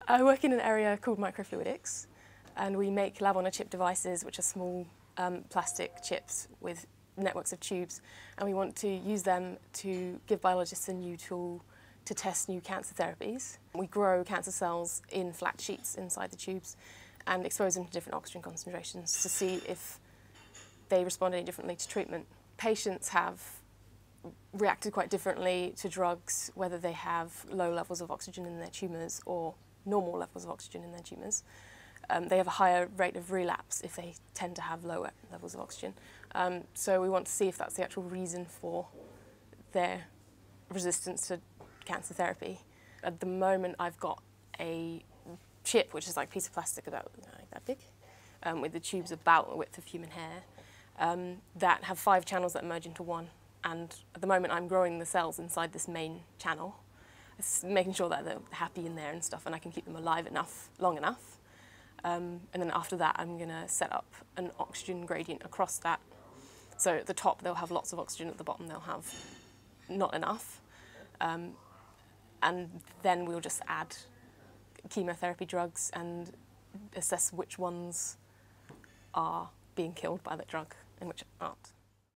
I work in an area called microfluidics, and we make lab-on-a-chip devices, which are small plastic chips with networks of tubes, and we want to use them to give biologists a new tool to test new cancer therapies. We grow cancer cells in flat sheets inside the tubes and expose them to different oxygen concentrations to see if they respond any differently to treatment. Patients have reacted quite differently to drugs, whether they have low levels of oxygen in their tumours or normal levels of oxygen in their tumours. They have a higher rate of relapse if they tend to have lower levels of oxygen. So we want to see if that's the actual reason for their resistance to cancer therapy. At the moment, I've got a chip, which is like a piece of plastic about like that big, with the tubes about the width of human hair, that have 5 channels that merge into one. And at the moment, I'm growing the cells inside this main channel, making sure that they're happy in there and stuff, and I can keep them alive long enough. And then after that, I'm going to set up an oxygen gradient across that. So at the top, they'll have lots of oxygen. At the bottom, they'll have not enough. And then we'll just add chemotherapy drugs and assess which ones are being killed by that drug and which aren't.